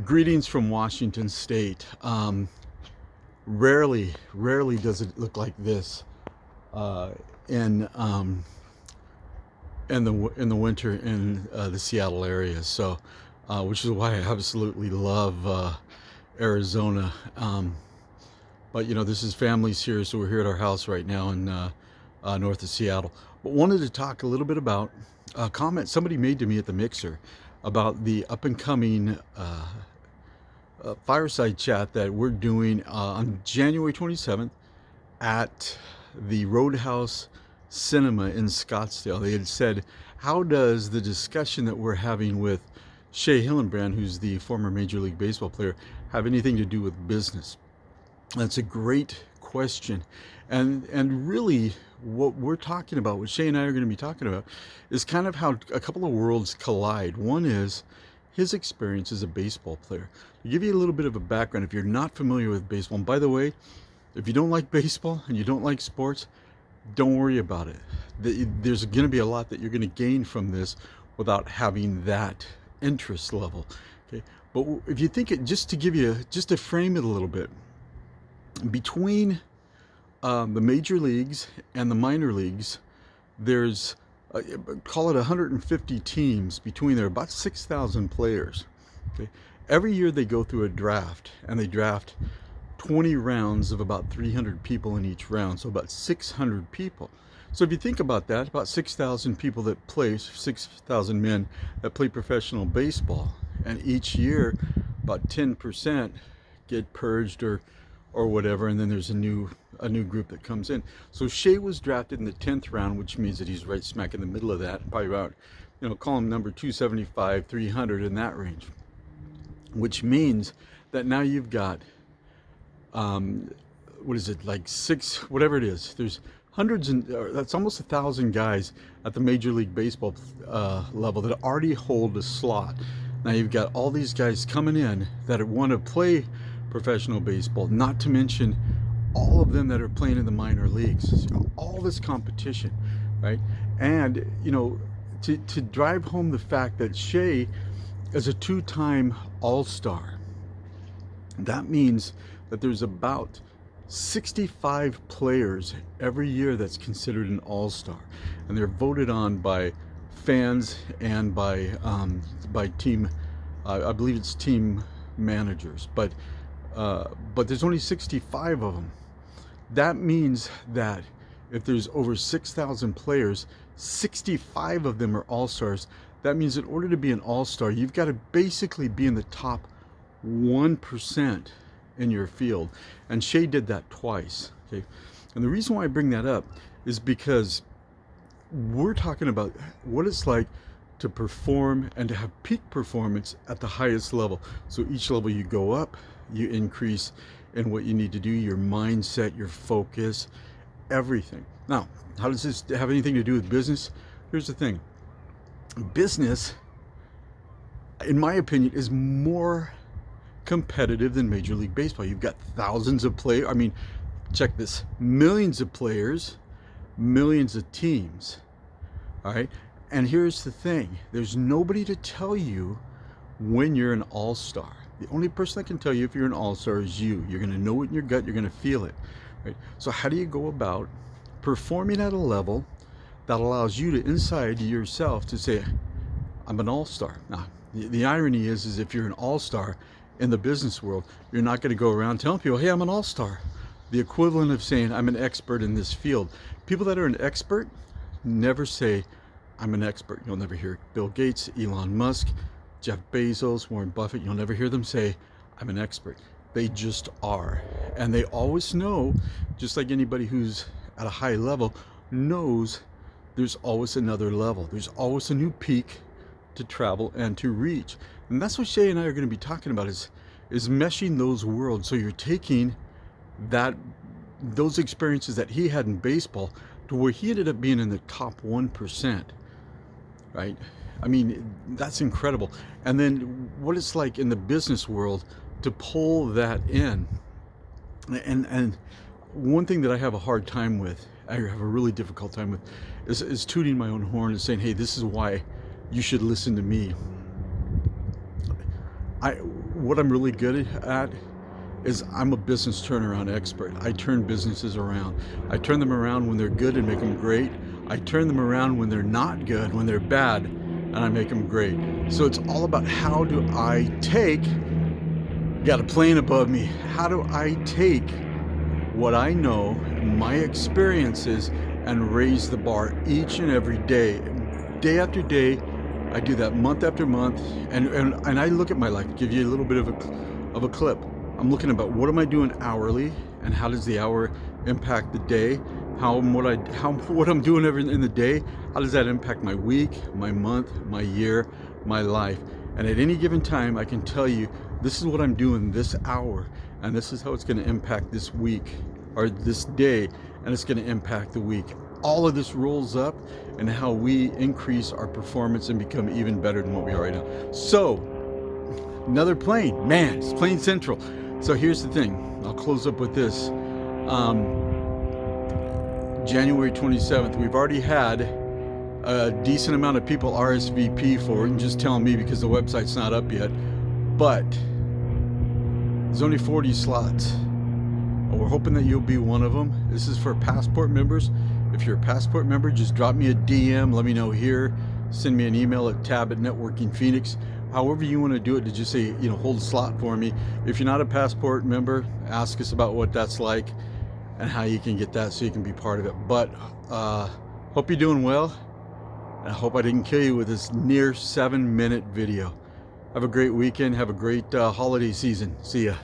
Greetings from Washington State. Rarely does it look like this uh, in in the winter in the Seattle area. So, which is why I absolutely love Arizona. But this is families here, so we're here at our house right now in north of Seattle. But wanted to talk a little bit about a comment somebody made to me at the mixer about the up and coming fireside chat that we're doing on January 27th at the Roadhouse Cinema in Scottsdale. They had said, how does the discussion that we're having with Shea Hillenbrand, who's the former Major League Baseball player, have anything to do with business? That's a great question. And really what we're talking about, what Shea and I are going to be talking about, is kind of how a couple of worlds collide. One is his experience as a baseball player. To give you a little bit of a background, if you're not familiar with baseball, and by the way, if you don't like baseball and you don't like sports, don't worry about it. There's going to be a lot that you're going to gain from this without having that interest level. Okay, but if you think it, just to give you, just to frame it a little bit, between the major leagues and the minor leagues, there's call it 150 teams between there, about 6,000 players. Okay, every year they go through a draft, and they draft 20 rounds of about 300 people in each round, so about 600 people. So if you think about that, about 6,000 people that play, 6,000 men that play professional baseball, and each year about 10% get purged or whatever, and then there's a new group that comes in. So Shea was drafted in the 10th round, which means that he's right smack in the middle of that, probably about, call him number 275, 300 in that range, which means that now you've got what is it, like six, whatever it is, there's hundreds and that's almost 1,000 guys at the Major League Baseball level that already hold a slot. Now you've got all these guys coming in that want to play professional baseball, not to mention all of them that are playing in the minor leagues. So all this competition, right? And to drive home the fact that Shea is a two-time All-Star, that means that there's about 65 players every year that's considered an all-star, and they're voted on by fans and by team. I believe it's team managers, but there's only 65 of them. That means that if there's over 6,000 players, 65 of them are all-stars. That means in order to be an all-star, you've got to basically be in the top 1% in your field, and Shea did that twice. Okay, and the reason why I bring that up is because we're talking about what it's like to perform and to have peak performance at the highest level. So each level you go up, you increase in what you need to do, your mindset, your focus, everything. Now, how does this have anything to do with business? Here's the thing. Business, in my opinion, is more competitive than Major League Baseball. You've got thousands of players. I mean, check this, millions of players, millions of teams. All right. And here's the thing. There's nobody to tell you when you're an all-star. The only person that can tell you if you're an all-star is you. You're going to know it in your gut. You're going to feel it. Right. So how do you go about performing at a level that allows you to, inside yourself, to say, I'm an all-star? Now, the irony is if you're an all-star in the business world, you're not going to go around telling people, hey, I'm an all-star. The equivalent of saying I'm an expert in this field. People that are an expert never say I'm an expert. You'll never hear Bill Gates, Elon Musk, Jeff Bezos, Warren Buffett. You'll never hear them say I'm an expert. They just are. And they always know, just like anybody who's at a high level knows, there's always another level. There's always a new peak to travel and to reach. And that's what Shea and I are going to be talking about, is meshing those worlds. So you're taking those experiences that he had in baseball to where he ended up being in the top 1%, right? I mean, that's incredible. And then what it's like in the business world to pull that in. And one thing that I have a hard time with, I have a really difficult time with, is tooting my own horn and saying, hey, this is why you should listen to me. what I'm really good at is I'm a business turnaround expert. I turn businesses around. I turn them around when they're good and make them great. I turn them around when they're not good, when they're bad, and I make them great. So it's all about how do I take, got a plane above me, how do I take what I know, my experiences, and raise the bar each and every day, day after day. I do that month after month, and I look at my life, give you a little bit of a clip. I'm looking about what am I doing hourly, and how does the hour impact the day? What I'm doing in the day, how does that impact my week, my month, my year, my life? And at any given time, I can tell you this is what I'm doing this hour, and this is how it's going to impact this week or this day, and it's going to impact the week. All of this rolls up and how we increase our performance and become even better than what we are right now. So another plane, man, it's plane central. So here's the thing, I'll close up with this. January 27th, we've already had a decent amount of people RSVP for it, and just telling me because the website's not up yet, but there's only 40 slots. We're hoping that you'll be one of them. This is for Passport members. If you're a Passport member, just drop me a DM, let me know here, send me an email at tab@networkingphoenix. However you want to do it, to just say, hold a slot for me. If you're not a Passport member, ask us about what that's like and how you can get that so you can be part of it. But hope you're doing well, and I hope I didn't kill you with this near 7-minute video. Have a great weekend. Have a great holiday season. See ya.